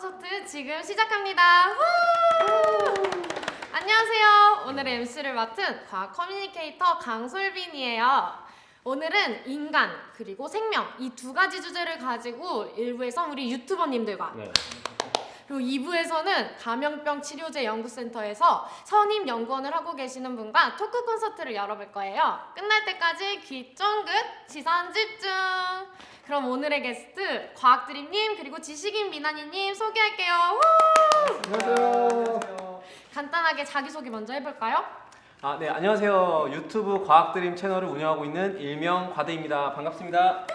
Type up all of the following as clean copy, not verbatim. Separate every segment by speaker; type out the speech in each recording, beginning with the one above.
Speaker 1: 콘서트 지금 시작합니다. 안녕하세요. 오늘의 MC를 맡은 과학 커뮤니케이터 강솔빈이에요. 오늘은 인간 그리고 생명 이 두 가지 주제를 가지고 1부에서 우리 유튜버님들과 그리고 2부에서는 감염병 치료제 연구센터에서 선임 연구원을 하고 계시는 분과 토크 콘서트를 열어볼 거예요. 끝날 때까지 귀 쫑긋, 시선 집중. 그럼 오늘의 게스트 과학드림님 그리고 지식인 미나니님 소개할게요.
Speaker 2: 안녕하세요.
Speaker 1: 간단하게 자기소개 먼저 해볼까요?
Speaker 2: 네, 안녕하세요. 유튜브 과학드림 채널을 운영하고 있는 일명 과드입니다. 반갑습니다.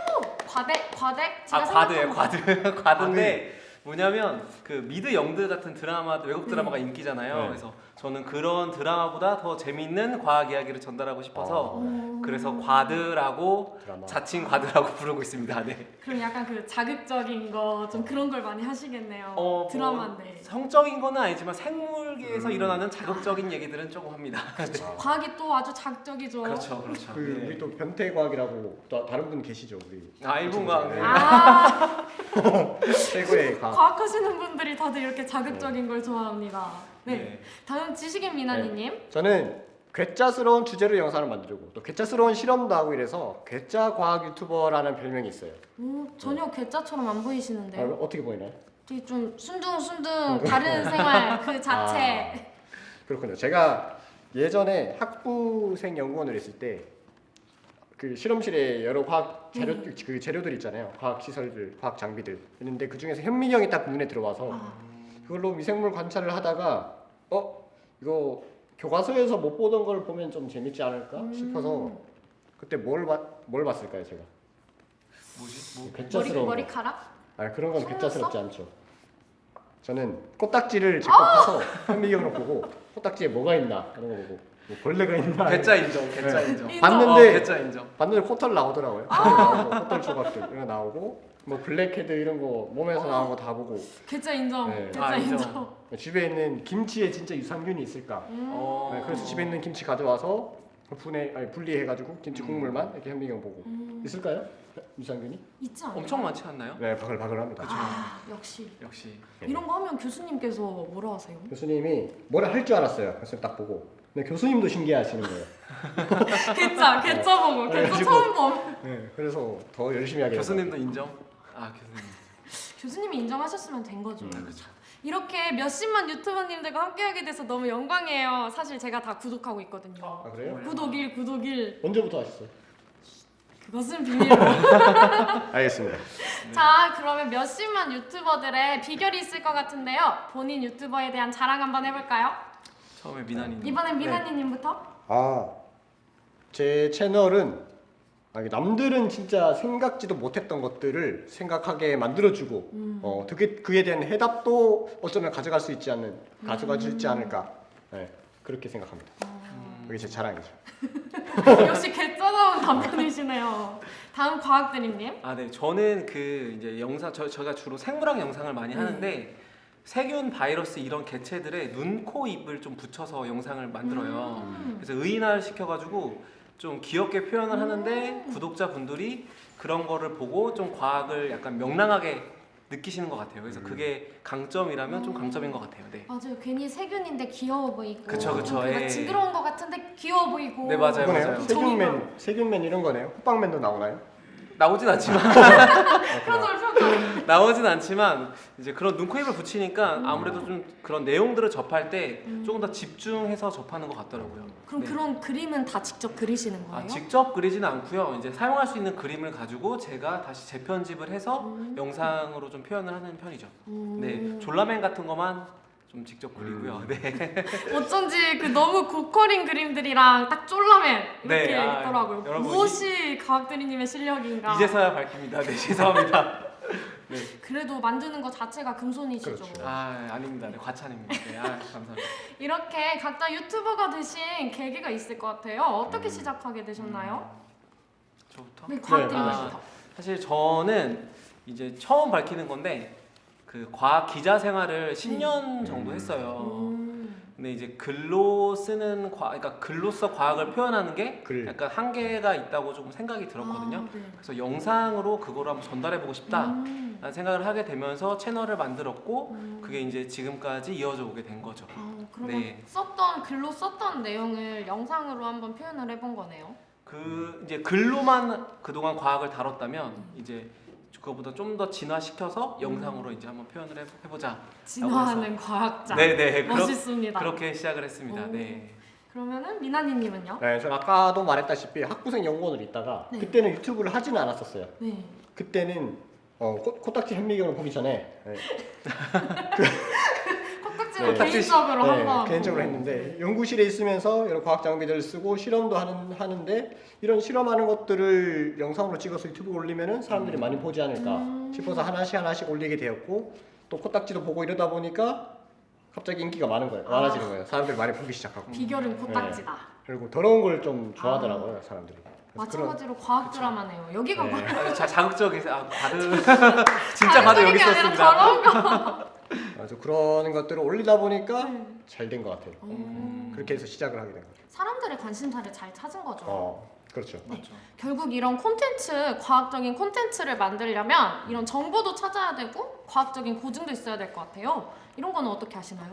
Speaker 1: 과대? 제가
Speaker 2: 과드예요.
Speaker 1: 생각한
Speaker 2: 과드인데 뭐냐면 그 미드 영드 같은 드라마, 외국 드라마가 인기잖아요.
Speaker 3: 네.
Speaker 2: 그래서 저는 그런 드라마보다 더 재미있는 과학 이야기를 전달하고 싶어서 그래서 과드라고
Speaker 3: 드라마.
Speaker 2: 자칭 과드라고 부르고 있습니다. 네.
Speaker 1: 그럼 약간 그 자극적인 거 좀 그런 걸 많이 하시겠네요.
Speaker 2: 뭐
Speaker 1: 드라마인데.
Speaker 2: 성적인 건 아니지만 생물계에서 일어나는 자극적인 얘기들은 조금 합니다.
Speaker 1: 과학이 또 아주 자극적이죠.
Speaker 2: 그렇죠. 네.
Speaker 3: 우리 또 변태과학이라고 또 다른 분 계시죠, 우리.
Speaker 2: 일본 과학. 네.
Speaker 3: 최고의 과학.
Speaker 1: 과학하시는 분들이 다들 이렇게 자극적인 걸 좋아합니다. 네.
Speaker 2: 네.
Speaker 1: 다음 지식인 미나니님.
Speaker 3: 저는 괴짜스러운 주제로 영상을 만들고 또 괴짜스러운 실험도 하고 이래서 괴짜 과학 유튜버라는 별명이 있어요.
Speaker 1: 전혀 괴짜처럼 안 보이시는데요.
Speaker 3: 어떻게 보이나요?
Speaker 1: 되게 좀 순둥순둥 다른 생활 그 자체.
Speaker 3: 그렇군요. 제가 예전에 학부생 연구원을 했을 때 그 실험실에 여러 과학 재료 그 재료들 있잖아요. 과학 시설들, 과학 장비들 있는데 그 중에서 현미경이 딱 눈에 들어와서 그걸로 미생물 관찰을 하다가 이거 교과서에서 못 보던 걸 보면 좀 재밌지 않을까 싶어서 그때 뭘 봤을까요, 제가?
Speaker 2: 뭐지?
Speaker 3: 괴짜스러운 거.
Speaker 1: 머리카락?
Speaker 3: 그런 건
Speaker 1: 속눈썹?
Speaker 3: 괴짜스럽지 않죠. 저는 코딱지를 직접 파서 현미경으로 보고 코딱지에 뭐가 있나 그런 거 보고 뭐 벌레가 있나
Speaker 2: 괴짜 인정. 괴짜
Speaker 3: 네.
Speaker 2: 인정.
Speaker 3: 봤는데
Speaker 2: 괴짜 인정.
Speaker 3: 봤는데 코털 나오더라고요. 나오고, 코털 조각들 이런 거 나오고 뭐 블랙헤드 이런 거 몸에서 나온 거 다 보고
Speaker 1: 괴짜 인정.
Speaker 3: 네.
Speaker 1: 괴짜
Speaker 2: 인정.
Speaker 1: 인정.
Speaker 3: 집에 있는 김치에 진짜 유산균이 있을까? 네, 그래서 집에 있는 김치 가져와서 분리해가지고 김치 국물만 이렇게 현미경 보고 있을까요? 유산균이?
Speaker 1: 있지 않아요?
Speaker 2: 엄청 많지 않나요?
Speaker 3: 네, 바글바글합니다.
Speaker 1: 역시.
Speaker 2: 역시.
Speaker 1: 이런 거 하면 교수님께서 뭐라 하세요?
Speaker 3: 교수님이 뭐라 할 줄 알았어요. 그래서 딱 보고. 근데 교수님도 신기해하시는 거예요.
Speaker 1: 괴짜 보고 괴짜
Speaker 3: 그래가지고-
Speaker 1: 처음 봄.
Speaker 3: 네, 그래서 더 열심히 하게.
Speaker 2: 교수님도 인정? 교수님.
Speaker 1: 교수님이 인정하셨으면 된 거죠.
Speaker 2: 그렇죠.
Speaker 1: 이렇게 몇십만 유튜버님들과 함께하게 돼서 너무 영광이에요. 사실 제가 다 구독하고 있거든요.
Speaker 3: 아 그래요?
Speaker 1: 구독 1, 구독 1.
Speaker 3: 언제부터 하셨어요?
Speaker 1: 그것은 비밀로.
Speaker 3: 알겠습니다.
Speaker 1: 자, 그러면 몇십만 유튜버들의 비결이 있을 것 같은데요. 본인 유튜버에 대한 자랑 한번 해볼까요?
Speaker 2: 처음에 미나님.
Speaker 1: 이번엔 미나니님부터.
Speaker 3: 제 채널은 남들은 진짜 생각지도 못했던 것들을 생각하게 만들어주고 그에 대한 해답도 어쩌면 가져갈 수 있지 않을까. 네, 그렇게 생각합니다. 그게 제 자랑이죠.
Speaker 1: 역시 개쩌다운 답변이시네요. 다음 과학드림님.
Speaker 2: 네. 저는 그 이제 영상 저가 주로 생물학 영상을 많이 하는데 세균, 바이러스 이런 개체들의 눈, 코, 입을 좀 붙여서 영상을 만들어요. 그래서 의인화를 시켜가지고 좀 귀엽게 표현을 하는데 구독자분들이 그런 거를 보고 좀 과학을 약간 명랑하게 느끼시는 것 같아요. 그래서 그게 강점이라면 좀 강점인 것 같아요. 네.
Speaker 1: 맞아요. 괜히 세균인데 귀여워 보이고.
Speaker 2: 그쵸.
Speaker 1: 뭔가
Speaker 2: 예.
Speaker 1: 징그러운 것 같은데 귀여워 보이고.
Speaker 2: 네, 맞아요.
Speaker 3: 그거네요. 세균맨 이런 거네요. 호빵맨도 나오나요?
Speaker 2: 나오진 않지만
Speaker 1: 표절.
Speaker 2: 나오진 않지만 이제 그런 눈, 코, 입을 붙이니까 아무래도 좀 그런 내용들을 접할 때 조금 더 집중해서 접하는 것 같더라고요.
Speaker 1: 그럼
Speaker 2: 네.
Speaker 1: 그런 그림은 다 직접 그리시는 거예요?
Speaker 2: 직접 그리지는 않고요. 이제 사용할 수 있는 그림을 가지고 제가 다시 재편집을 해서 영상으로 좀 표현을 하는 편이죠. 네, 졸라맨 같은 것만 좀 직접 그리고요. 네.
Speaker 1: 어쩐지 그 너무 고퀄인 그림들이랑 딱 쫄라맨 이렇게
Speaker 2: 네,
Speaker 1: 있더라고요.
Speaker 2: 여러분,
Speaker 1: 무엇이 과학드리님의 실력인가?
Speaker 2: 이제서야 밝힙니다. 네, 죄송합니다. 네.
Speaker 1: 그래도 만드는 것 자체가 금손이시죠.
Speaker 3: 그렇죠.
Speaker 2: 아닙니다. 네, 과찬입니다. 네, 감사합니다.
Speaker 1: 이렇게 각자 유튜버가 되신 계기가 있을 것 같아요. 어떻게 시작하게 되셨나요?
Speaker 2: 저부터?
Speaker 1: 네, 과학드림부터.
Speaker 2: 사실 저는 이제 처음 밝히는 건데 그 과학 기자 생활을 10년 정도 했어요. 근데 이제 글로 쓰는 그러니까 글로써 과학을 표현하는 게
Speaker 3: 글.
Speaker 2: 약간 한계가 있다고 좀 생각이 들었거든요.
Speaker 1: 아, 네.
Speaker 2: 그래서 영상으로 그거를 한번 전달해보고 싶다라는 생각을 하게 되면서 채널을 만들었고 그게 이제 지금까지 이어져 오게 된 거죠.
Speaker 1: 그러면
Speaker 2: 네.
Speaker 1: 글로 썼던 내용을 영상으로 한번 표현을 해본 거네요.
Speaker 2: 그 이제 글로만 그동안 과학을 다뤘다면 이제 그거보다 좀 더 진화시켜서 영상으로 이제 한번 표현을 해보자.
Speaker 1: 진화하는 과학자.
Speaker 2: 네네.
Speaker 1: 멋있습니다.
Speaker 2: 그렇게 시작을 했습니다.
Speaker 1: 오.
Speaker 2: 네.
Speaker 1: 그러면은 미나니님은요?
Speaker 3: 네, 저 아까도 말했다시피 학부생 연구원을 있다가
Speaker 1: 네.
Speaker 3: 그때는 유튜브를 하지는 않았었어요.
Speaker 1: 네.
Speaker 3: 그때는 코딱지 현미경을 보기 전에
Speaker 1: 코딱지를
Speaker 3: 네.
Speaker 1: 개인적으로 한번
Speaker 3: 개인적으로 했는데 연구실에 있으면서 여러 과학 장비들을 쓰고 실험도 하는데 이런 실험하는 것들을 영상으로 찍어서 유튜브에 올리면은 사람들이 많이 보지 않을까 싶어서 하나씩 올리게 되었고 또 코딱지도 보고 이러다 보니까 갑자기 인기가 많아지는 거예요. 사람들이 많이 보기 시작하고
Speaker 1: 비결은 코딱지다.
Speaker 3: 그리고 더러운 걸 좀 좋아하더라고요, 사람들이. 그래서
Speaker 1: 마찬가지로 과학 드라마네요. 여기가
Speaker 3: 네.
Speaker 2: 자극적이세요. 진짜 바로 여기 있었습니다.
Speaker 1: 저런 거.
Speaker 3: 그래서 그런 것들을 올리다 보니까 잘 된 것 같아요. 그렇게 해서 시작을 하게 된 거죠.
Speaker 1: 사람들의 관심사를 잘 찾은 거죠.
Speaker 3: 그렇죠.
Speaker 2: 맞죠.
Speaker 1: 결국 이런 콘텐츠, 과학적인 콘텐츠를 만들려면 이런 정보도 찾아야 되고 과학적인 고증도 있어야 될 것 같아요. 이런 거는 어떻게 하시나요?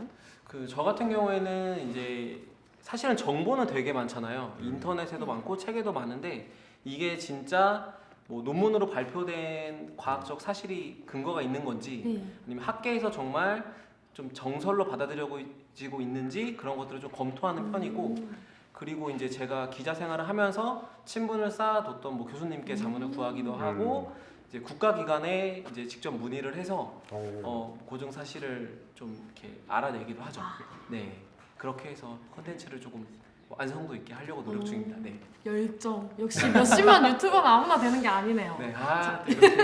Speaker 2: 저 같은 경우에는 이제 사실은 정보는 되게 많잖아요. 인터넷에도 많고 책에도 많은데 이게 진짜 뭐 논문으로 발표된 과학적 사실이 근거가 있는 건지
Speaker 1: 네.
Speaker 2: 아니면 학계에서 정말 좀 정설로 받아들여지고 있는지 그런 것들을 좀 검토하는 편이고 그리고 이제 제가 기자 생활을 하면서 친분을 쌓아뒀던 뭐 교수님께 자문을 구하기도 하고 이제 국가기관에 이제 직접 문의를 해서 고증 사실을 좀 이렇게 알아내기도 하죠. 네, 그렇게 해서 컨텐츠를 조금 완성도 있게 하려고 노력 중입니다. 네.
Speaker 1: 열정. 역시 몇십만 유튜버는 아무나 되는 게 아니네요.
Speaker 2: 네, 이렇게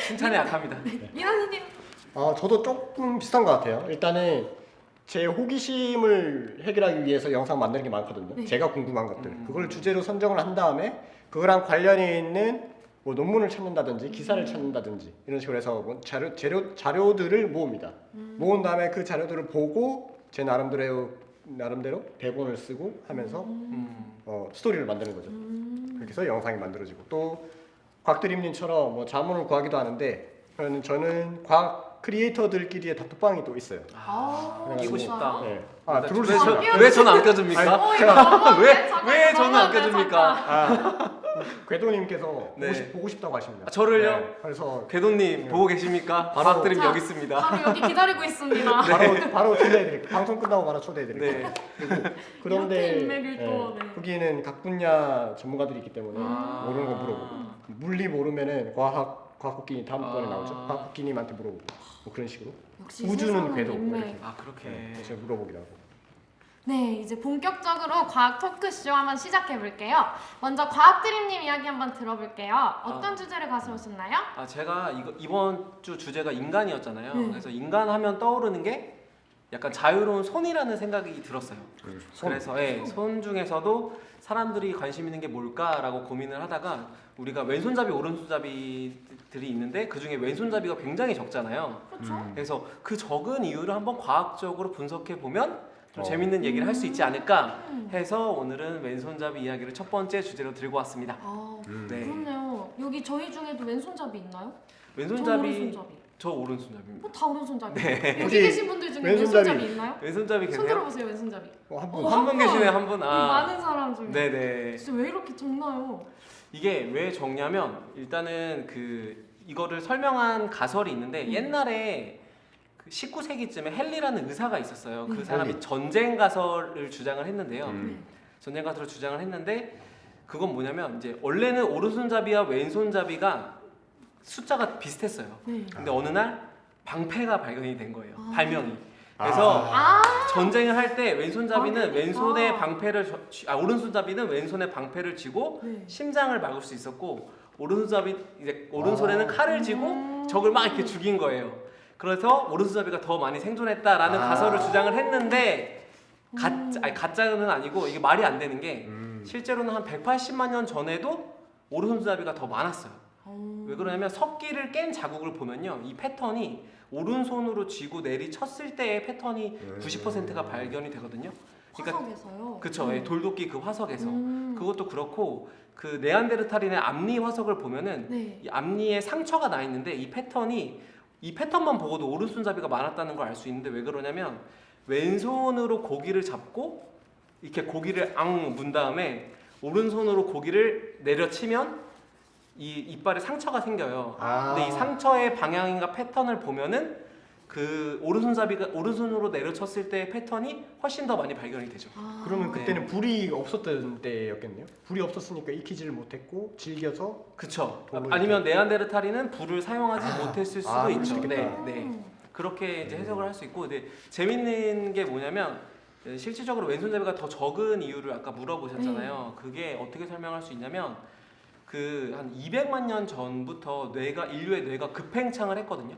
Speaker 2: 칭찬에 약합니다.
Speaker 1: 이나님.
Speaker 3: 저도 조금 비슷한 것 같아요. 일단은 제 호기심을 해결하기 위해서 영상 만드는 게 많거든요.
Speaker 1: 네.
Speaker 3: 제가 궁금한 것들. 그걸 주제로 선정을 한 다음에 그거랑 관련이 있는 뭐 논문을 찾는다든지 기사를 찾는다든지 이런 식으로 해서 뭐 자료들을 모읍니다. 모은 다음에 그 자료들을 보고 제 나름대로 대본을 쓰고 하면서 스토리를 만드는 거죠. 그렇게 해서 영상이 만들어지고 또 곽드림님처럼 뭐 자문을 구하기도 하는데 저는 과학 크리에이터들끼리의 다투방이 또 있어요.
Speaker 2: 끼고 싶다.
Speaker 3: 네.
Speaker 1: 수
Speaker 3: 들어올 수
Speaker 1: 있어요.
Speaker 3: 있습니다.
Speaker 2: 왜 저는 안 껴줍니까? 왜 저는 안
Speaker 1: 껴줍니까?
Speaker 3: 궤도님께서
Speaker 2: 네.
Speaker 3: 보고 싶다고 하십니다.
Speaker 2: 저를요?
Speaker 3: 네. 그래서
Speaker 2: 궤도님 보고 계십니까? 과학드림
Speaker 1: 자,
Speaker 2: 여기 있습니다.
Speaker 1: 바로 여기 기다리고 있습니다.
Speaker 3: 바로 초대해드릴게요. 방송 끝나고 바로 초대해드릴게요.
Speaker 2: 네.
Speaker 3: 그런데
Speaker 1: 이렇게 인맥을 또, 네.
Speaker 3: 거기에는 각 분야 전문가들이 있기 때문에 모르는 거 물어보고 물리 모르면은 과학국기님 다음번에 나오죠. 과학국기님한테 물어보고 뭐 그런 식으로
Speaker 1: 역시
Speaker 3: 우주는
Speaker 1: 세상은
Speaker 3: 궤도
Speaker 1: 인맥.
Speaker 3: 이렇게.
Speaker 2: 그렇게.
Speaker 3: 제가 물어보기도 하고.
Speaker 1: 네, 이제 본격적으로 과학 토크쇼 한번 시작해 볼게요. 먼저 과학드림님 이야기 한번 들어볼게요. 어떤 주제를 가져오셨나요?
Speaker 2: 제가 이번 주 주제가 인간이었잖아요.
Speaker 1: 네.
Speaker 2: 그래서 인간 하면 떠오르는 게 약간 자유로운 손이라는 생각이 들었어요. 그래서 손 중에서도 사람들이 관심 있는 게 뭘까라고 고민을 하다가 우리가 왼손잡이 오른손잡이들이 있는데 그 중에 왼손잡이가 굉장히 적잖아요.
Speaker 1: 그렇죠?
Speaker 2: 그래서 그 적은 이유를 한번 과학적으로 분석해 보면 좀 재밌는 얘기를 할 수 있지 않을까 해서 오늘은 왼손잡이 이야기를 첫 번째 주제로 들고 왔습니다. 네.
Speaker 1: 그렇네요. 여기 저희 중에도 왼손잡이 있나요? 저
Speaker 2: 왼손잡이
Speaker 1: 오른손잡이.
Speaker 2: 저 오른손잡이입니다.
Speaker 1: 다 오른손잡이.
Speaker 2: 네.
Speaker 1: 여기 계신 분들 중에 왼손잡이 있나요?
Speaker 2: 왼손잡이
Speaker 1: 손
Speaker 2: 계세요?
Speaker 1: 들어보세요, 왼손잡이.
Speaker 3: 한 분.
Speaker 2: 한 분 계시네, 한 분.
Speaker 1: 많은 사람 중에.
Speaker 2: 네네.
Speaker 1: 진짜 왜 이렇게 적나요?
Speaker 2: 이게 왜 적냐면 일단은 이거를 설명한 가설이 있는데 옛날에 19세기쯤에 헨리라는 의사가 있었어요. 그 사람이
Speaker 3: 헨리.
Speaker 2: 전쟁 가설을 주장을 했는데요.
Speaker 1: 네.
Speaker 2: 전쟁 가설을 주장을 했는데 그건 뭐냐면 이제 원래는 오른손잡이와 왼손잡이가 숫자가 비슷했어요.
Speaker 1: 네.
Speaker 2: 근데 어느 날 방패가 발견이 된 거예요. 발명이. 그래서 전쟁을 할 때 왼손잡이는 왼손에 방패를 오른손잡이는 왼손에 방패를 쥐고
Speaker 1: 네.
Speaker 2: 심장을 막을 수 있었고 이제 오른손에는 칼을 쥐고 적을 막 이렇게 죽인 거예요. 그래서 오른손잡이가 더 많이 생존했다라는 가설을 주장을 했는데 가짜는 아니고 이게 말이 안 되는 게 실제로는 한 180만 년 전에도 오른손잡이가 더 많았어요. 왜 그러냐면 석기를 깬 자국을 보면요, 이 패턴이 오른손으로 쥐고 내리쳤을 때의 패턴이 90%가 발견이 되거든요. 그러니까
Speaker 1: 화석에서요?
Speaker 2: 그쵸, 예, 돌도끼 그 화석에서.
Speaker 1: 음.
Speaker 2: 그것도 그렇고 그 네안데르탈인의 앞니 화석을 보면은
Speaker 1: 네.
Speaker 2: 이 앞니에 상처가 나 있는데 이 패턴만 보고도 오른손잡이가 많았다는 걸 알 수 있는데 왜 그러냐면 왼손으로 고기를 잡고 이렇게 고기를 앙 문 다음에 오른손으로 고기를 내려치면 이 이빨에 상처가 생겨요. 근데 이 상처의 방향인가 패턴을 보면은 그 오른손으로 내려쳤을 때의 패턴이 훨씬 더 많이 발견이 되죠.
Speaker 3: 그러면
Speaker 2: 네.
Speaker 3: 그때는 불이 없었던 때였겠네요. 불이 없었으니까 익히지를 못했고 질겨서.
Speaker 2: 그쵸.
Speaker 3: 도구를
Speaker 2: 아니면 네안데르탈인은 불을 사용하지 못했을 수도 있죠.
Speaker 3: 그럴 수도
Speaker 2: 네,
Speaker 3: 있겠다.
Speaker 2: 네. 그렇게 이제 해석을 할 수 있고, 근데 재밌는 게 뭐냐면 실질적으로 왼손잡이가 더 적은 이유를 아까 물어보셨잖아요. 그게 어떻게 설명할 수 있냐면 그 한 200만 년 전부터 인류의 뇌가 급팽창을 했거든요.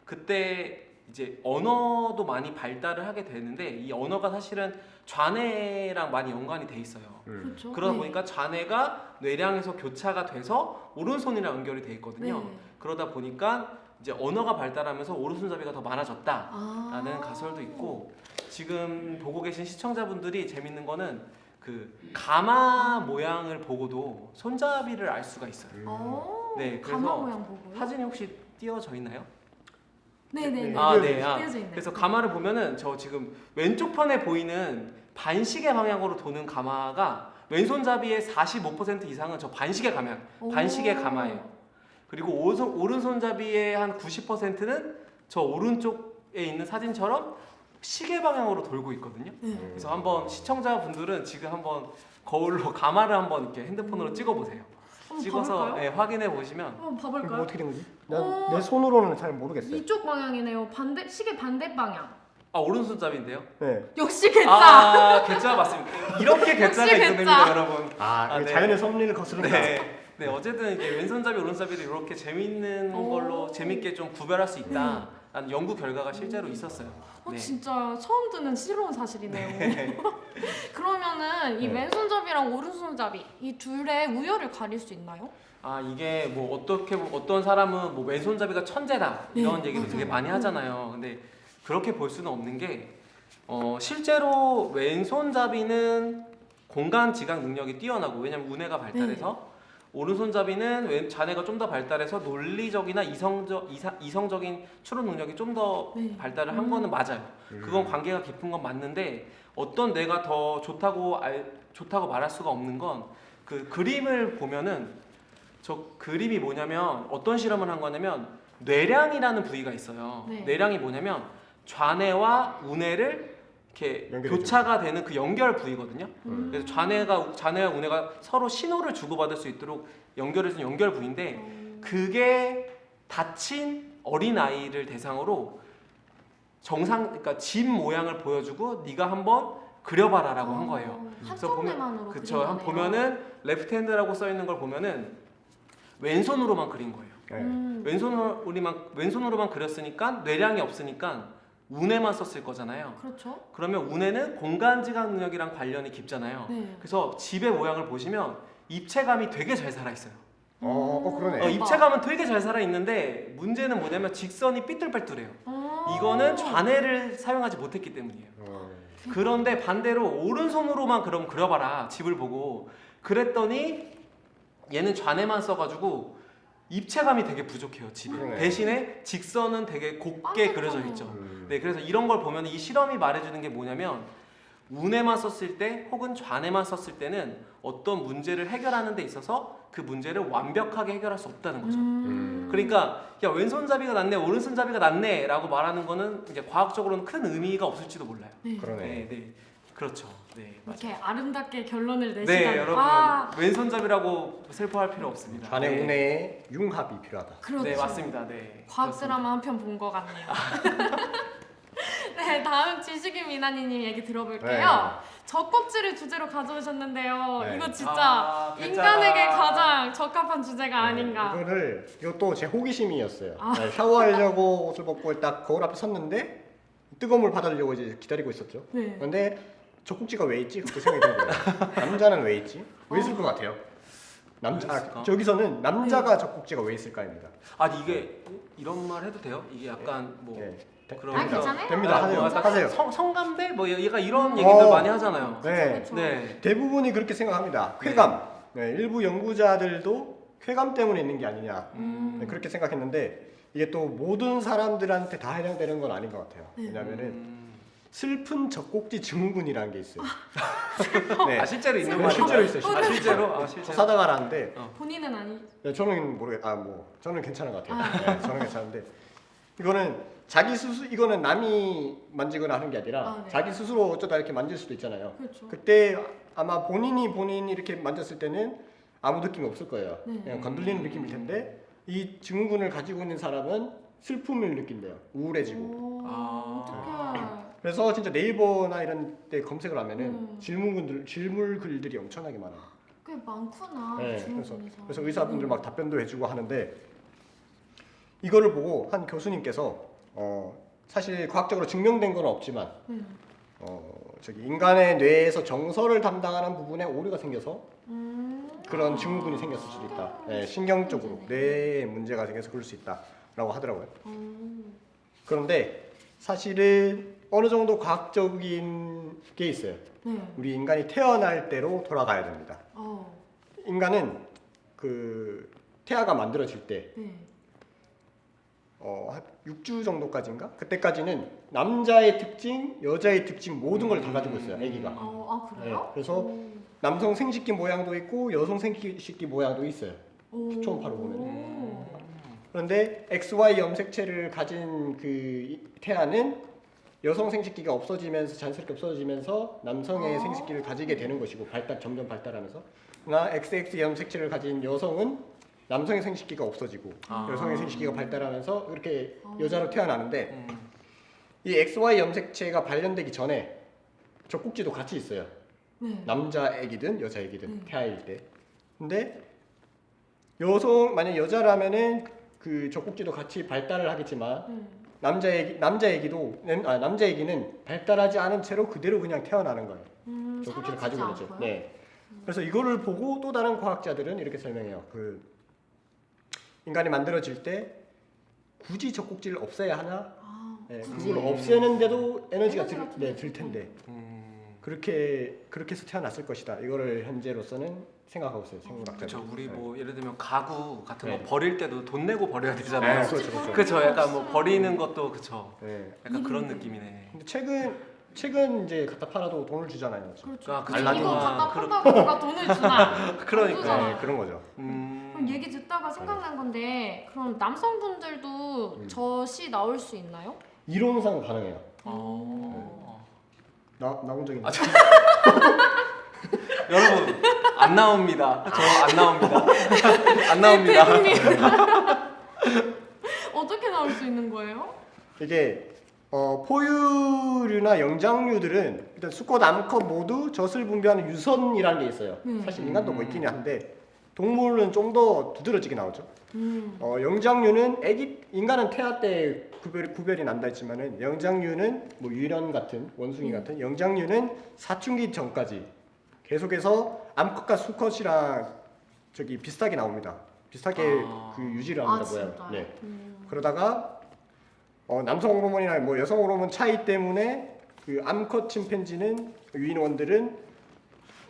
Speaker 2: 그때 이제 언어도 많이 발달을 하게 되는데 이 언어가 사실은 좌뇌랑 많이 연관이 돼 있어요.
Speaker 1: 그렇죠.
Speaker 2: 그러다
Speaker 1: 네.
Speaker 2: 보니까 좌뇌가 뇌량에서 교차가 돼서 오른손이랑 연결이 돼 있거든요.
Speaker 1: 네.
Speaker 2: 그러다 보니까 이제 언어가 발달하면서 오른손잡이가 더 많아졌다라는
Speaker 1: 아.
Speaker 2: 가설도 있고, 지금 보고 계신 시청자분들이 재밌는 거는 그 가마 모양을 보고도 손잡이를 알 수가 있어요. 네,
Speaker 1: 가마
Speaker 2: 그래서
Speaker 1: 모양 보고요?
Speaker 2: 사진이 혹시 띄어져 있나요?
Speaker 1: 네네네.
Speaker 2: 아, 네.
Speaker 1: 띄어져 있네요.
Speaker 2: 그래서 가마를 보면은 저 지금 왼쪽 편에 보이는 반시계 방향으로 도는 가마가 왼손잡이의 45% 이상은 저 반시계 가마예요. 그리고 오른손잡이의 한 90%는 저 오른쪽에 있는 사진처럼 시계 방향으로 돌고 있거든요.
Speaker 1: 네.
Speaker 2: 그래서 한번 시청자분들은 지금 한번 거울로 가마를 한번 이렇게 핸드폰으로 찍어보세요.
Speaker 1: 한번
Speaker 2: 찍어서
Speaker 1: 봐볼까요?
Speaker 2: 네, 확인해 보시면
Speaker 1: 한번
Speaker 3: 이거
Speaker 1: 봐볼까요?
Speaker 3: 어떻게 된 거지? 내 손으로는 잘 모르겠어요.
Speaker 1: 이쪽 방향이네요. 시계 반대 방향.
Speaker 2: 오른손잡이인데요.
Speaker 3: 네.
Speaker 1: 역시 개짜.
Speaker 2: 아, 개짜 맞습니다. 이렇게 개짜가
Speaker 1: 역시
Speaker 2: 있습니다,
Speaker 1: 개짜.
Speaker 2: 여러분.
Speaker 3: 아,
Speaker 2: 네.
Speaker 3: 자연의 섭리를 거스른다.
Speaker 2: 네. 네, 어쨌든 이게 왼손잡이, 오른손잡이를 이렇게 재밌는 걸로 재밌게 좀 구별할 수 있다라는 연구 결과가 실제로 있었어요. 네.
Speaker 1: 진짜 처음 듣는 새로운 사실이네요. 그러면은 이
Speaker 3: 네.
Speaker 1: 왼손잡이랑 오른손잡이 이 둘의 우열을 가릴 수 있나요?
Speaker 2: 아, 이게 뭐 어떤 사람은 뭐 왼손잡이가 천재다 이런
Speaker 1: 네,
Speaker 2: 얘기도
Speaker 1: 맞아요.
Speaker 2: 되게 많이 하잖아요. 근데 그렇게 볼 수는 없는 게 실제로 왼손잡이는 공간 지각 능력이 뛰어나고, 왜냐면 우뇌가 발달해서 오른손잡이는 자뇌가 좀 더 발달해서 논리적이나 이성적인 추론 능력이 좀 더
Speaker 1: 네.
Speaker 2: 발달을 한 거는 맞아요. 그건 관계가 깊은 건 맞는데 어떤 뇌가 더 좋다고 말할 수가 없는 건 그 그림을 보면은, 저 그림이 뭐냐면 어떤 실험을 한 거냐면 뇌량이라는 부위가 있어요.
Speaker 1: 네.
Speaker 2: 뇌량이 뭐냐면 좌뇌와 우뇌를 이렇게
Speaker 3: 연결해주는.
Speaker 2: 교차가 되는 그 연결 부위거든요. 그래서 좌뇌와 우뇌가 서로 신호를 주고받을 수 있도록 연결해주는 연결 부위인데, 그게 다친 어린 아이를 대상으로 그러니까 집 모양을 보여주고 네가 한번 그려봐라라고 한 거예요.
Speaker 1: 한쪽 뇌만으로
Speaker 2: 그쵸. 한 보면은 레프트 핸드라고 써 있는 걸 보면은 왼손으로만 그린 거예요.
Speaker 3: 네.
Speaker 2: 왼손으로만 그렸으니까 뇌량이 없으니까 우뇌만 썼을 거잖아요.
Speaker 1: 그렇죠.
Speaker 2: 그러면 우뇌는 공간 지각 능력이랑 관련이 깊잖아요.
Speaker 1: 네.
Speaker 2: 그래서 집의 모양을 보시면 입체감이 되게 잘 살아 있어요.
Speaker 3: 그러네.
Speaker 2: 입체감은 되게 잘 살아 있는데 문제는 뭐냐면 직선이 삐뚤빼뚤해요. 이거는 좌뇌를 사용하지 못했기 때문이에요. 그런데 반대로 오른손으로만 그럼 그려봐라, 집을 보고. 그랬더니 얘는 좌뇌만 써가지고 입체감이 되게 부족해요, 집이.
Speaker 3: 그러네.
Speaker 2: 대신에 직선은 되게 곱게 그려져 있죠. 네, 그래서 이런 걸 보면 이 실험이 말해주는 게 뭐냐면, 우뇌만 썼을 때 혹은 좌뇌만 썼을 때는 어떤 문제를 해결하는 데 있어서 그 문제를 완벽하게 해결할 수 없다는 거죠. 그러니까 야, 왼손잡이가 낫네, 오른손잡이가 낫네 라고 말하는 거는 이제 과학적으로는 큰 의미가 없을지도 몰라요.
Speaker 3: 그러네.
Speaker 2: 네, 네. 그렇죠. 네, 맞아요.
Speaker 1: 이렇게 아름답게 결론을
Speaker 2: 네,
Speaker 1: 내시다니.
Speaker 2: 여러분 왼손잡이라고 슬퍼할 필요 없습니다.
Speaker 3: 좌뇌
Speaker 2: 네.
Speaker 3: 우뇌의 융합이 필요하다.
Speaker 1: 그렇죠.
Speaker 2: 네, 맞습니다. 네.
Speaker 1: 과학
Speaker 2: 그렇습니다.
Speaker 1: 드라마 한 편 본 것 같네요. 네, 다음 지식인 미나니님 얘기 들어볼게요. 젖꼭지를 주제로 가져오셨는데요.
Speaker 3: 네.
Speaker 1: 이거 진짜
Speaker 2: 아,
Speaker 1: 인간에게
Speaker 2: 괜찮아.
Speaker 1: 가장 적합한 주제가 아닌가.
Speaker 3: 이것도 제 호기심이었어요.
Speaker 1: 아.
Speaker 3: 네, 샤워하려고 옷을 벗고 딱 거울 앞에 섰는데 뜨거운 물 받으려고 이제 기다리고 있었죠.
Speaker 1: 네.
Speaker 3: 근데 젖꼭지가 왜 있지? 그렇게 생각이 든 거예요. 남자는 왜 있지? 왜 있을 것 같아요? 남자
Speaker 2: 왜 있을까?
Speaker 3: 저기서는 남자가 젖꼭지가 왜 있을까입니다.
Speaker 2: 아니 이게 이런 말 해도 돼요? 이게 약간 뭐
Speaker 3: 네.
Speaker 2: 그런
Speaker 1: 아, 괜찮아요?
Speaker 3: 됩니다. 하세요.
Speaker 2: 뭐 약간
Speaker 3: 하세요.
Speaker 2: 성감대 뭐 얘가 이런 얘기들 많이 하잖아요.
Speaker 3: 네.
Speaker 1: 그쵸.
Speaker 2: 네.
Speaker 3: 대부분이 그렇게 생각합니다.
Speaker 2: 네.
Speaker 3: 쾌감. 네, 일부 연구자들도 쾌감 때문에 있는 게 아니냐 네,
Speaker 1: 음.
Speaker 3: 그렇게 생각했는데 이게 또 모든 사람들한테 다 해당되는 건 아닌 것 같아요.
Speaker 1: 네.
Speaker 3: 왜냐하면은 슬픈 젖꼭지 증후군이라는 게 있어요. 네.
Speaker 2: 아 실제로 있는
Speaker 3: 네,
Speaker 2: 말이에요?
Speaker 3: 실제로 있어요.
Speaker 2: 아 실제로? 아
Speaker 3: 저
Speaker 2: 실제로?
Speaker 3: 사다가 알았는데
Speaker 1: 본인은 아니.
Speaker 3: 네, 저는 저는 괜찮은 것 같아요. 네, 저는 괜찮은데 이거는 이거는 남이 만지거나 하는 게 아니라
Speaker 1: 아, 네.
Speaker 3: 자기 스스로 어쩌다 이렇게 만질 수도 있잖아요.
Speaker 1: 그렇죠.
Speaker 3: 그때 아마 본인이 이렇게 만졌을 때는 아무 느낌이 없을 거예요.
Speaker 1: 네.
Speaker 3: 그냥 건들리는 느낌일 텐데 이 증후군을 가지고 있는 사람은 슬픔을 느낀대요. 우울해지고.
Speaker 1: 오,
Speaker 2: 아.
Speaker 1: 어떡해.
Speaker 3: 그래서 진짜 네이버나 이런 데 검색을 하면은
Speaker 1: 음.
Speaker 3: 질문 글들이 엄청나게 많아요.
Speaker 1: 꽤 많구나.
Speaker 3: 네,
Speaker 1: 중국에서.
Speaker 3: 그래서 의사분들 막 답변도 해주고 하는데 이거를 보고 한 교수님께서 사실 과학적으로 증명된 건 없지만 저기 인간의 뇌에서 정서를 담당하는 부분에 오류가 생겨서 그런 증후군이 생겼을 수도 있다. 네, 신경적으로 뇌에 문제가 생겨서 그럴 수 있다라고 하더라고요. 그런데 사실은 어느 정도 과학적인 게 있어요.
Speaker 1: 네.
Speaker 3: 우리 인간이 태어날 때로 돌아가야 됩니다.
Speaker 1: 어.
Speaker 3: 인간은 그 태아가 만들어질 때
Speaker 1: 네.
Speaker 3: 한 6주 정도까지인가? 그때까지는 남자의 특징, 여자의 특징 모든 걸 다 가지고 있어요. 아기가.
Speaker 1: 아 그래요?
Speaker 3: 네, 그래서 남성 생식기 모양도 있고 여성 생식기 모양도 있어요. 초음파로 보면. 그런데 XY 염색체를 가진 그 태아는 여성 생식기가 없어지면서 자연스럽게 없어지면서 남성의 생식기를 가지게 되는 것이고 점점 발달하면서 나 XX 염색체를 가진 여성은 남성의 생식기가 없어지고 여성의 생식기가 발달하면서 이렇게 여자로 태어나는데 이 XY 염색체가 발현되기 전에 젖꼭지도 같이 있어요.
Speaker 1: 네.
Speaker 3: 남자 애기든 여자 애기든
Speaker 1: 네.
Speaker 3: 태아일 때. 근데 만약 여자라면은 그 젖꼭지도 같이 발달을 하겠지만 남자 애기는 발달하지 않은 채로 그대로 그냥 태어나는 거예요. 젖꼭지를 가지고 있죠.
Speaker 1: 않고요?
Speaker 3: 네. 그래서 이거를 보고 또 다른 과학자들은 이렇게 설명해요. 인간이 만들어질 때 굳이 젖꼭지를 없애야 하나? 네, 그걸 없애는데도 에너지가 들 텐데 그렇게 해서 태어났을 것이다. 이거를 현재로서는 생각하고 있어요. 생물학자들.
Speaker 2: 그렇죠. 우리 뭐 예를 들면 가구 같은 거
Speaker 3: 네.
Speaker 2: 버릴 때도 돈 내고 버려야 되잖아요.
Speaker 3: 네, 그렇죠.
Speaker 2: 그렇죠. 약간 뭐 버리는 것도 그렇죠.
Speaker 3: 네.
Speaker 2: 약간 그런 느낌이네.
Speaker 3: 근데 책은 이제 갖다 팔아도 돈을 주잖아요.
Speaker 1: 그렇죠.
Speaker 2: 아,
Speaker 1: 그치,
Speaker 3: 알라딘.
Speaker 1: 이거 갖다 판다고 누가 돈을 주나?
Speaker 2: 그러니까.
Speaker 1: 주잖아요.
Speaker 3: 네, 그런 거죠.
Speaker 1: 그럼 얘기 듣다가 생각난 건데 그럼 남성분들도 젖이 나올 수 있나요?
Speaker 3: 이론상 가능해요.
Speaker 2: 어.
Speaker 3: 나온 적이
Speaker 2: 아, 여러분 안 나옵니다. 저 안 나옵니다. 안 나옵니다.
Speaker 1: 대국민 어떻게 나올 수 있는 거예요?
Speaker 3: 이게 포유류나 영장류들은 일단 수컷, 암컷 모두 젖을 분비하는 유선이라는 게 있어요. 사실 인간도 뭐 있긴 한데 동물은 좀 더 두드러지게 나오죠. 영장류는 인간은 태아 때 구별이 난다 했지만은 영장류는 뭐 유령 같은 원숭이 같은 영장류는 사춘기 전까지 계속해서 암컷과 수컷이랑 저기 비슷하게 나옵니다. 비슷하게 그 유지를 합니다.
Speaker 1: 진짜요?
Speaker 3: 네. 그러다가 남성 호르몬이나 뭐 여성 호르몬 차이 때문에 그 암컷 침팬지는 유인원들은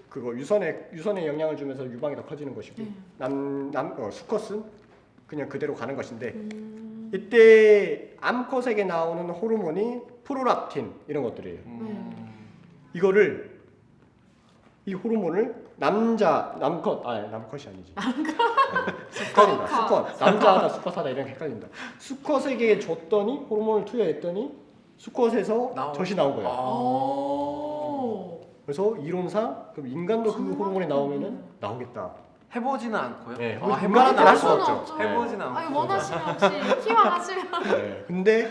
Speaker 3: 그거 유선에 영향을 주면서 유방이 더 커지는 것이고 수컷은 그냥 그대로 가는 것인데 이때 암컷에게 나오는 호르몬이 프로락틴 이런 것들이에요. 이 호르몬을 남컷이 아니지. 수컷. 남자하다 수컷하다 이런 헷갈린다. 수컷에게 줬더니 호르몬을 투여했더니 수컷에서 젖이 나온 거예요.
Speaker 1: 오.
Speaker 3: 그래서 이론상 그럼 인간도 그 호르몬이 나오면은 나오겠다.
Speaker 2: 해보지는 않고요.
Speaker 3: 네,
Speaker 2: 해보지는
Speaker 3: 인간한테 할 수
Speaker 2: 않고.
Speaker 3: 없죠.
Speaker 2: 해보지는
Speaker 1: 아니
Speaker 2: 않고.
Speaker 1: 원하시면 혹시 희망하시면
Speaker 3: 네. 근데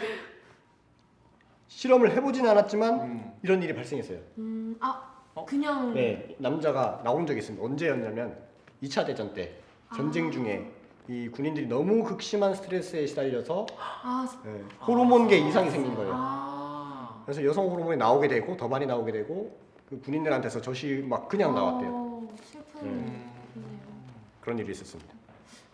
Speaker 3: 실험을 해보진 않았지만 이런 일이 발생했어요.
Speaker 1: 그냥
Speaker 3: 네, 남자가 나온 적이 있습니다. 언제였냐면 2차 대전 때 전쟁 중에 이 군인들이 너무 극심한 스트레스에 시달려서 호르몬계 이상이 생긴 거예요. 그래서 여성 호르몬이 나오게 되고 더 많이 나오게 되고 그 군인들한테서 젖이 막 그냥 나왔대요.
Speaker 1: 슬픈 일이네요.
Speaker 3: 그런 일이 있었습니다.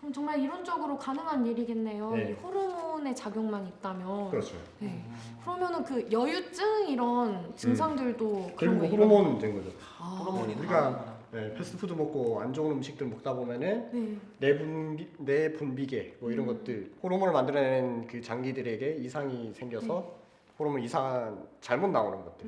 Speaker 1: 그럼 정말 이론적으로 가능한 일이겠네요.
Speaker 3: 네.
Speaker 1: 이 호르몬의 작용만 있다면.
Speaker 3: 그렇죠.
Speaker 1: 네. 그러면은 그 여유증 이런 증상들도 그런
Speaker 3: 결국
Speaker 1: 거
Speaker 3: 호르몬 된 거죠.
Speaker 1: 아.
Speaker 2: 호르몬이
Speaker 3: 우리가-
Speaker 2: 나오는구나.
Speaker 3: 패스트푸드 먹고 안 좋은 음식들 먹다 보면은
Speaker 1: 네.
Speaker 3: 내분비계 뭐 이런 것들 호르몬을 만들어내는 그 장기들에게 이상이 생겨서 호르몬 이상 잘못 나오는 것들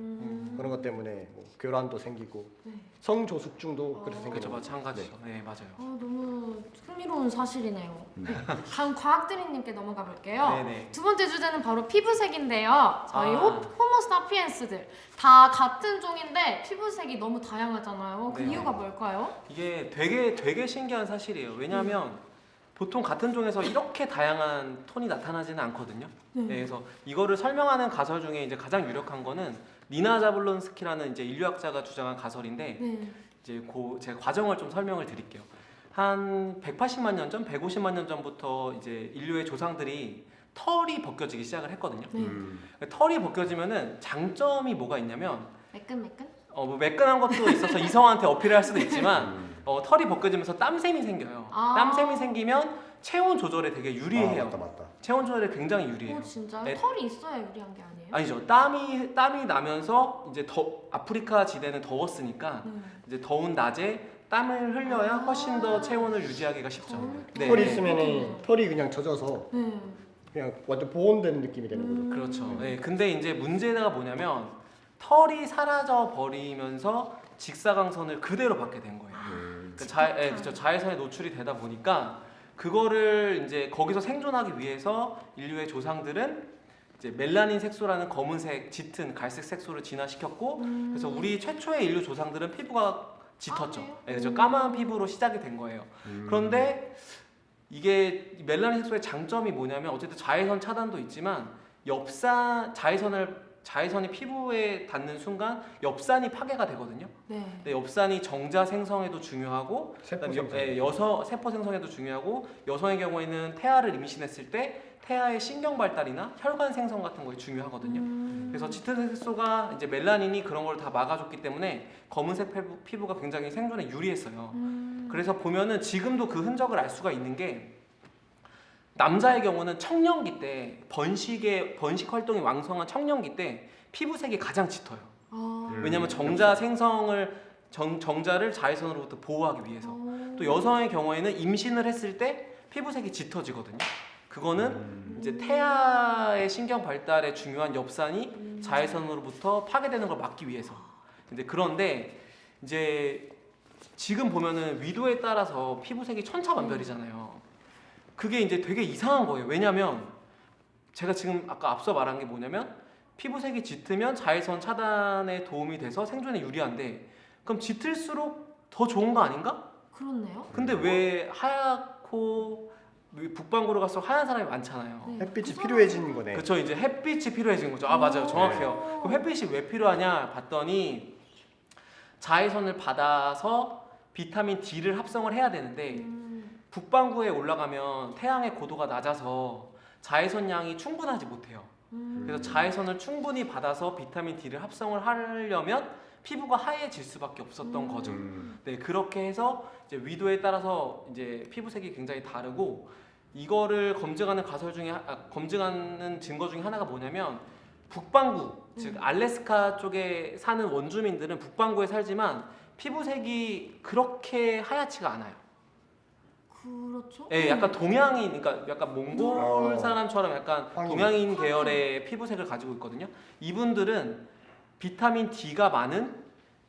Speaker 3: 그런 것 때문에 뭐 교란도 생기고
Speaker 1: 네.
Speaker 3: 성조숙증도 그래서 생기는
Speaker 2: 그렇죠,
Speaker 3: 거죠.
Speaker 2: 마찬가지죠. 네, 맞아요.
Speaker 1: 너무 흥미로운 사실이네요. 네. 다음 과학드림님께 넘어가 볼게요.
Speaker 2: 네네.
Speaker 1: 두 번째 주제는 바로 피부색인데요. 저희
Speaker 2: 아.
Speaker 1: 호모 사피엔스들 다 같은 종인데 피부색이 너무 다양하잖아요. 그
Speaker 2: 네.
Speaker 1: 이유가 뭘까요?
Speaker 2: 이게 되게 신기한 사실이에요. 왜냐하면 보통 같은 종에서 이렇게 다양한 톤이 나타나지는 않거든요. 네, 그래서 이거를 설명하는 가설 중에 이제 가장 유력한 거는 니나 자블론스키라는 이제 인류학자가 주장한 가설인데
Speaker 1: 네.
Speaker 2: 이제 제가 과정을 좀 설명을 드릴게요. 한 180만 년 전, 150만 년 전부터 이제 인류의 조상들이 털이 벗겨지기 시작을 했거든요.
Speaker 1: 네.
Speaker 2: 털이 벗겨지면은 장점이 뭐가 있냐면
Speaker 1: 매끈매끈?
Speaker 2: 뭐 매끈한 것도 있어서 이성한테 어필할 수도 있지만 털이 벗겨지면서 땀샘이 생겨요.
Speaker 1: 아.
Speaker 2: 땀샘이 생기면 체온 조절에 되게 유리해요.
Speaker 3: 맞다.
Speaker 2: 체온 조절에 굉장히 유리해요.
Speaker 1: 진짜요?
Speaker 2: 네.
Speaker 1: 털이 있어야 유리한 게 아니에요?
Speaker 2: 아니죠. 땀이 나면서 이제 아프리카 지대는 더웠으니까 이제 더운 낮에 땀을 흘려야 훨씬 더 체온을 유지하기가 쉽죠. 네.
Speaker 3: 털이 있으면 털이 그냥 젖어서
Speaker 1: 네.
Speaker 3: 그냥 완전 보온되는 느낌이 되는 거죠.
Speaker 2: 그렇죠. 네. 근데 이제 문제가 뭐냐면 털이 사라져 버리면서 직사광선을 그대로 받게 된 거예요. 그렇죠. 자외선에 노출이 되다 보니까 그거를 이제 거기서 생존하기 위해서 인류의 조상들은 이제 멜라닌 색소라는 검은색, 짙은 갈색 색소를 진화시켰고 그래서 우리 최초의 인류 조상들은 피부가 짙었죠.
Speaker 1: 그래요?
Speaker 2: 네, 그래서 까만 피부로 시작이 된 거예요. 그런데 이게 멜라닌 색소의 장점이 뭐냐면 어쨌든 자외선 차단도 있지만 자외선이 피부에 닿는 순간 엽산이 파괴가 되거든요.
Speaker 1: 네.
Speaker 2: 근데 엽산이 정자 생성에도 중요하고
Speaker 3: 세포
Speaker 2: 그다음에
Speaker 3: 생성.
Speaker 2: 세포 생성에도 중요하고 여성의 경우에는 태아를 임신했을 때 태아의 신경 발달이나 혈관 생성 같은 거에 중요하거든요. 그래서 짙은 색소가 이제 멜라닌이 그런 걸 다 막아줬기 때문에 검은색 피부가 굉장히 생존에 유리했어요. 그래서 보면은 지금도 그 흔적을 알 수가 있는 게 남자의 경우는 청년기 때 번식 활동이 왕성한 청년기 때 피부색이 가장 짙어요. 왜냐하면 정자를 자외선으로부터 보호하기 위해서. 또 여성의 경우에는 임신을 했을 때 피부색이 짙어지거든요. 그거는 이제 태아의 신경 발달에 중요한 엽산이 자외선으로부터 파괴되는 걸 막기 위해서. 그런데 이제 지금 보면은 위도에 따라서 피부색이 천차만별이잖아요. 그게 이제 되게 이상한 거예요. 왜냐면 제가 지금 아까 앞서 말한 게 뭐냐면 피부색이 짙으면 자외선 차단에 도움이 돼서 생존에 유리한데 그럼 짙을수록 더 좋은 거 아닌가?
Speaker 1: 그렇네요.
Speaker 2: 근데 왜 하얗고 북반구로 갈수록 하얀 사람이 많잖아요.
Speaker 1: 네.
Speaker 3: 햇빛이 필요해지는 거네.
Speaker 2: 그렇죠. 이제 햇빛이 필요해진 거죠. 아 맞아요. 정확해요. 그럼 햇빛이 왜 필요하냐 봤더니 자외선을 받아서 비타민 D를 합성을 해야 되는데 북반구에 올라가면 태양의 고도가 낮아서 자외선 양이 충분하지 못해요. 그래서 자외선을 충분히 받아서 비타민 D를 합성을 하려면 피부가 하얘질 수밖에 없었던 거죠. 네, 그렇게 해서 이제 위도에 따라서 이제 피부색이 굉장히 다르고 이거를 검증하는 증거 중에 하나가 뭐냐면 북반구, 즉 알래스카 쪽에 사는 원주민들은 북반구에 살지만 피부색이 그렇게 하얗지가 않아요.
Speaker 1: 그렇죠.
Speaker 2: 예, 약간 동양인, 그러니까 약간 몽골 사람처럼 약간 동양인 계열의 피부색을 가지고 있거든요. 이분들은 비타민 D가 많은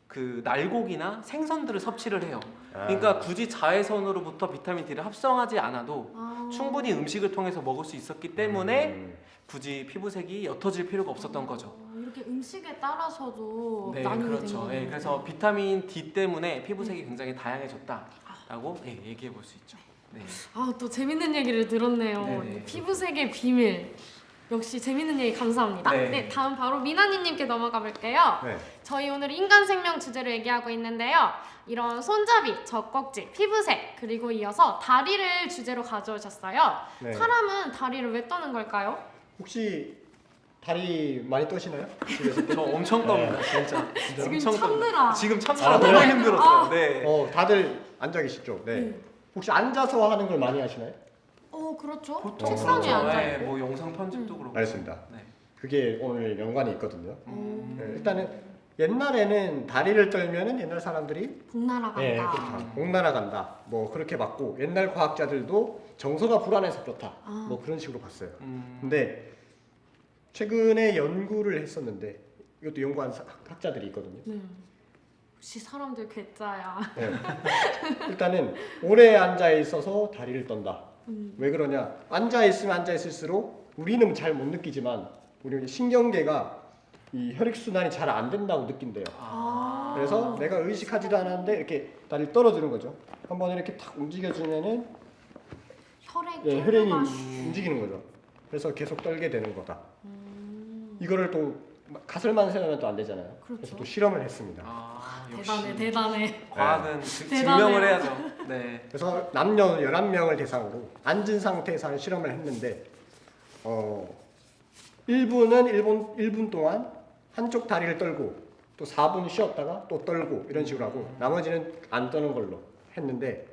Speaker 2: 그 날고기나 생선들을 섭취를 해요. 그러니까 굳이 자외선으로부터 비타민 D를 합성하지 않아도 충분히 음식을 통해서 먹을 수 있었기 때문에 굳이 피부색이 옅어질 필요가 없었던 거죠.
Speaker 1: 이렇게 음식에 따라서도
Speaker 2: 네,
Speaker 1: 나뉘게
Speaker 2: 그렇죠.
Speaker 1: 되는
Speaker 2: 예,
Speaker 1: 거예요.
Speaker 2: 그래서 비타민 D 때문에 피부색이 굉장히 다양해졌다라고 얘기해 볼 수 있죠. 네.
Speaker 1: 또 재밌는 얘기를 들었네요.
Speaker 2: 네네.
Speaker 1: 피부색의 비밀. 역시 재밌는 얘기 감사합니다.
Speaker 2: 네.
Speaker 1: 네, 다음 바로 미나니님께 넘어가 볼게요.
Speaker 3: 네.
Speaker 1: 저희 오늘 인간 생명 주제로 얘기하고 있는데요. 이런 손잡이, 젖꼭지, 피부색, 그리고 이어서 다리를 주제로 가져오셨어요.
Speaker 3: 네.
Speaker 1: 사람은 다리를 왜 떠는 걸까요?
Speaker 3: 혹시 다리 많이 떠시나요? 집에서?
Speaker 2: 저 엄청 떱니다, 진짜.
Speaker 1: 지금
Speaker 2: 엄청
Speaker 1: 참느라.
Speaker 2: 지금 참느라
Speaker 3: 아,
Speaker 2: 너무
Speaker 3: 그래요?
Speaker 2: 힘들었어요. 네.
Speaker 3: 다들 앉아 계시죠? 네. 혹시 앉아서 하는 걸 많이 하시나요?
Speaker 1: 그렇죠.
Speaker 2: 보통
Speaker 1: 책상에
Speaker 2: 그렇죠.
Speaker 1: 앉아
Speaker 2: 네,
Speaker 1: 있고.
Speaker 2: 뭐 영상 편집도 그렇고.
Speaker 3: 알겠습니다.
Speaker 2: 네.
Speaker 3: 그게 오늘 연관이 있거든요.
Speaker 2: 음.
Speaker 3: 네, 일단은 옛날에는 다리를 떨면은 옛날 사람들이
Speaker 1: 복나라 간다.
Speaker 3: 네, 그렇다. 복나라 간다. 뭐 그렇게 봤고 옛날 과학자들도 정서가 불안해서 그렇다. 뭐 그런 식으로 봤어요. 근데 최근에 연구를 했었는데 이것도 연구한 학자들이 있거든요.
Speaker 1: 네. 역시 사람들 괴짜야.
Speaker 3: 네. 일단은 오래 앉아 있어서 다리를 떤다. 왜 그러냐? 앉아 있으면 앉아 있을수록 우리는 잘 못 느끼지만 우리 신경계가 이 혈액 순환이 잘 안 된다고 느낀대요. 그래서 내가 의식하지도 않았는데 이렇게 다리를 떨어주는 거죠. 한번 이렇게 탁 움직여주면은 혈액이 움직이는 거죠. 그래서 계속 떨게 되는 거다. 이거를 또 가설만 세우면 또 안 되잖아요.
Speaker 1: 그렇죠.
Speaker 3: 그래서 또 실험을 했습니다.
Speaker 1: 대단해, 대단해.
Speaker 2: 과학은
Speaker 1: 대단해요.
Speaker 2: 증명을 해야죠. 네.
Speaker 3: 그래서 남녀 11명을 대상으로 앉은 상태에서 하는 실험을 했는데 1분은 1분 동안 한쪽 다리를 떨고 또 4분 쉬었다가 또 떨고 이런 식으로 하고 나머지는 안 떠는 걸로 했는데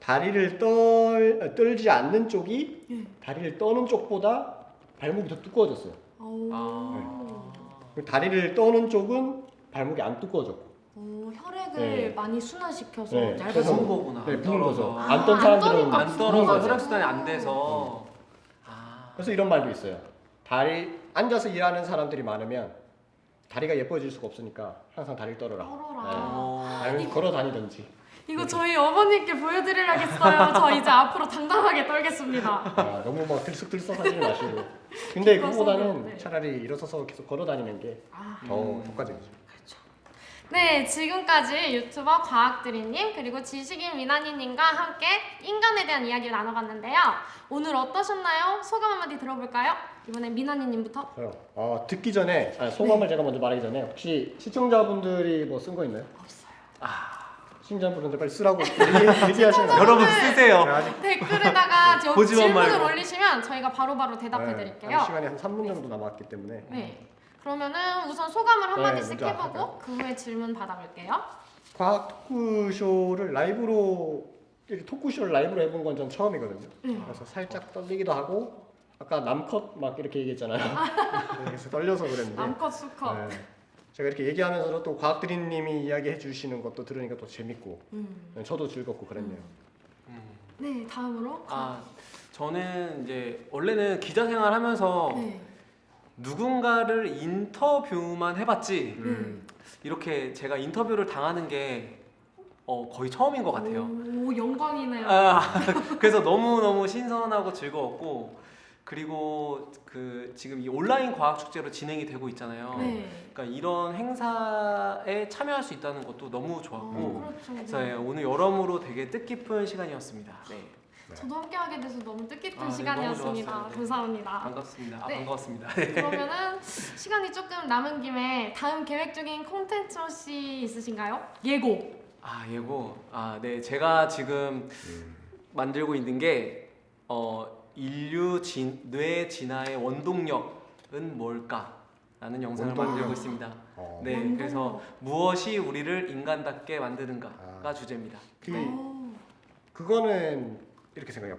Speaker 3: 다리를 떨지 않는 쪽이 다리를 떠는 쪽보다 발목이 더 두꺼워졌어요. 다리를 떠는 쪽은 발목이 안 두꺼워졌고
Speaker 1: 혈액을
Speaker 3: 네.
Speaker 1: 많이 순환시켜서
Speaker 3: 네.
Speaker 1: 얇아서
Speaker 3: 그래서
Speaker 2: 부은 거구나.
Speaker 3: 네, 부은 거죠.
Speaker 1: 아,
Speaker 3: 안 떤
Speaker 1: 안
Speaker 3: 사람들은
Speaker 1: 떠니까
Speaker 2: 안
Speaker 1: 부은
Speaker 2: 떨어서
Speaker 1: 거죠.
Speaker 2: 혈액순환이 안 돼서.
Speaker 3: 그래서 이런 말도 있어요. 다리 앉아서 일하는 사람들이 많으면 다리가 예뻐질 수가 없으니까 항상 다리를 떨어라. 아니면 걸어 다니든지.
Speaker 1: 이거 저희 어머님께 보여드리려겠어요. 저 이제 앞으로 당당하게 떨겠습니다.
Speaker 3: 너무 막 들썩들썩하지 마시고. 근데 그거보다는
Speaker 1: 네.
Speaker 3: 차라리 일어서서 계속 걸어 다니는 게 더 효과적이죠.
Speaker 1: 네, 지금까지 유튜버 과학드림님 그리고 지식인 미나니님과 함께 인간에 대한 이야기를 나눠봤는데요. 오늘 어떠셨나요? 소감 한마디 들어볼까요? 이번엔 미나니님부터.
Speaker 3: 듣기 전에 소감을 제가 먼저 말하기 전에 혹시 시청자분들이 뭐 쓴 거 있나요?
Speaker 1: 없어요.
Speaker 3: 시청자분들 빨리 쓰라고 얘기하시면
Speaker 2: 여러분 쓰세요.
Speaker 1: 댓글에다가
Speaker 2: 보지만
Speaker 1: 질문을
Speaker 2: 말고.
Speaker 1: 올리시면 저희가 바로바로 대답해드릴게요.
Speaker 3: 시간이 한 3분 정도 남았기 때문에
Speaker 1: 네. 그러면은 우선 소감을 한마디씩
Speaker 3: 먼저
Speaker 1: 해보고
Speaker 3: 할까요?
Speaker 1: 그 후에 질문 받아볼게요.
Speaker 3: 과학 토크쇼를 라이브로 토크쇼를 라이브로 해본 건 전 처음이거든요. 그래서 살짝 떨리기도 하고 아까 남컷 막 이렇게 얘기했잖아요. 그래서 떨려서 그랬는데
Speaker 1: 남컷 수컷.
Speaker 3: 네. 제가 이렇게 얘기하면서도 또 과학드림님이 이야기해 주시는 것도 들으니까 또 재밌고 저도 즐겁고 그랬네요.
Speaker 1: 네, 다음으로.
Speaker 2: 저는 이제 원래는 기자 생활하면서
Speaker 1: 네.
Speaker 2: 누군가를 인터뷰만 해봤지 이렇게 제가 인터뷰를 당하는 게 거의 처음인 것 같아요.
Speaker 1: 오, 영광이네요.
Speaker 2: 그래서 너무 신선하고 즐거웠고 그리고 지금 이 온라인 과학 축제로 진행이 되고 있잖아요.
Speaker 1: 네.
Speaker 2: 그러니까 이런 행사에 참여할 수 있다는 것도 너무 좋았고
Speaker 1: 그렇죠.
Speaker 2: 그래서 오늘 여러모로 되게 뜻깊은 시간이었습니다. 네.
Speaker 1: 저도 함께하게 돼서 너무 뜻깊은
Speaker 2: 네,
Speaker 1: 시간이었습니다.
Speaker 2: 너무 좋았어요. 네.
Speaker 1: 감사합니다.
Speaker 2: 반갑습니다.
Speaker 1: 네.
Speaker 2: 반가웠습니다.
Speaker 1: 그러면은 시간이 조금 남은 김에 다음 계획 중인 콘텐츠 혹시 있으신가요? 예고.
Speaker 2: 예고. 네. 제가 지금 만들고 있는 게 인류 뇌 진화의 원동력은 뭘까라는 영상을
Speaker 3: 원동력.
Speaker 2: 만들고 있습니다. 네.
Speaker 1: 원동력.
Speaker 2: 그래서 무엇이 우리를 인간답게 만드는가가 주제입니다.
Speaker 3: 그거는 이렇게 생각해요.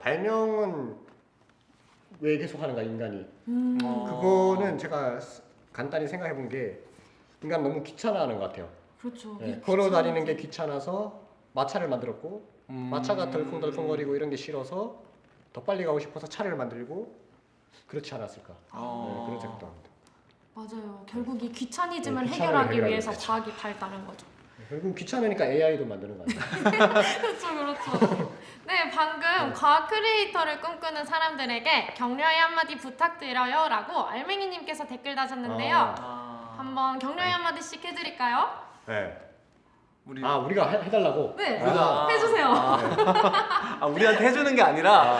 Speaker 3: 발명은 왜 계속 하는가 인간이. 그거는 제가 간단히 생각해 본 게 인간 너무 귀찮아하는 것 같아요.
Speaker 1: 그렇죠.
Speaker 3: 네, 걸어 다니는 게 귀찮아서 마차를 만들었고 마차가 덜컹덜컹거리고 이런 게 싫어서 더 빨리 가고 싶어서 차를 만들고 그렇지 않았을까. 그런 생각도 합니다.
Speaker 1: 맞아요. 결국 이 귀차니즘을
Speaker 3: 네, 귀찮음을
Speaker 1: 해결하기
Speaker 3: 해결하기
Speaker 1: 위해서
Speaker 3: 위해서.
Speaker 1: 과학이 발달한 거죠.
Speaker 3: 결국 귀찮으니까 AI도 만드는 거 아니에요?
Speaker 1: 그렇죠. 네, 방금 과학 크리에이터를 꿈꾸는 사람들에게 격려의 한마디 부탁드려요라고 알맹이님께서 댓글 다셨는데요. 한번 격려의 한마디씩 해드릴까요?
Speaker 3: 네.
Speaker 2: 우리가
Speaker 3: 해달라고?
Speaker 1: 네,
Speaker 2: 우리가-
Speaker 1: 해주세요.
Speaker 2: 우리한테 해주는 게 아니라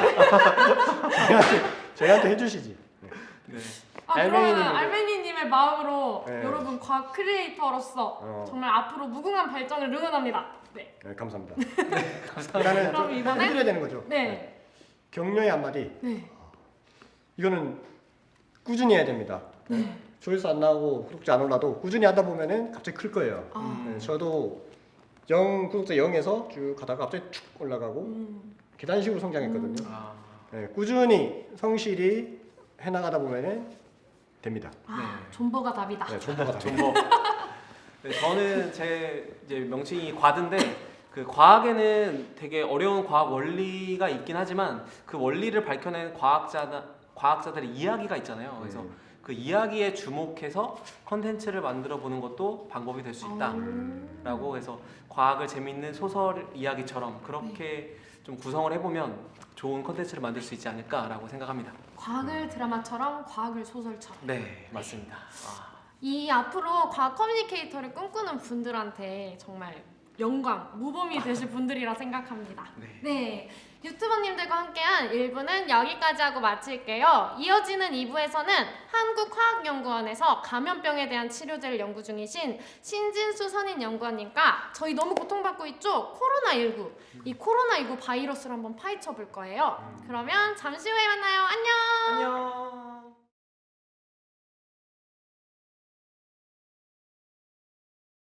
Speaker 3: 저희한테 해주시지.
Speaker 2: 네.
Speaker 1: 그러면
Speaker 3: 알맹이님이-
Speaker 1: 알맹이님의 마음으로
Speaker 3: 네.
Speaker 1: 여러분 과학 크리에이터로서 정말 앞으로 무궁한 발전을 응원합니다. 네.
Speaker 3: 네, 감사합니다. 일단은
Speaker 1: 그럼
Speaker 3: 좀
Speaker 1: 이번엔-
Speaker 3: 해드려야 되는 거죠.
Speaker 1: 네.
Speaker 3: 격려의 한마디.
Speaker 1: 네.
Speaker 3: 이거는 꾸준히 해야 됩니다. 조회수 안 나오고 구독자 안 올라도 꾸준히 하다 보면은 갑자기 클 거예요. 네, 저도 구독자 0에서 쭉 가다가 갑자기 툭 올라가고 계단식으로 성장했거든요.
Speaker 2: 아,
Speaker 3: 네, 꾸준히 성실히 해나가다 보면은 됩니다.
Speaker 1: 존버가 답이다.
Speaker 3: 네, 존버가 다.
Speaker 2: 존버. 네, 저는 제 이제 명칭이 과드인데 그 과학에는 되게 어려운 과학 원리가 있긴 하지만 그 원리를 밝혀낸 과학자들의 이야기가 있잖아요. 그래서 그 이야기에 주목해서 컨텐츠를 만들어 보는 것도 방법이 될 수 있다라고 해서 과학을 재밌는 소설 이야기처럼 그렇게 좀 구성을 해보면 좋은 컨텐츠를 만들 수 있지 않을까라고 생각합니다.
Speaker 1: 과학을 드라마처럼 과학을 소설처럼.
Speaker 2: 네, 맞습니다.
Speaker 1: 이 앞으로 과학 커뮤니케이터를 꿈꾸는 분들한테 정말 영광, 모범이 되실 분들이라 생각합니다. 네. 유튜버님들과 함께한 1부는 여기까지 하고 마칠게요. 이어지는 2부에서는 한국화학연구원에서 감염병에 대한 치료제를 연구 중이신 신진수 선임연구원님과 저희 너무 고통받고 있죠? 코로나19. 이 코로나19 바이러스를 한번 파헤쳐 볼 거예요. 그러면 잠시 후에 만나요. 안녕!
Speaker 2: 안녕.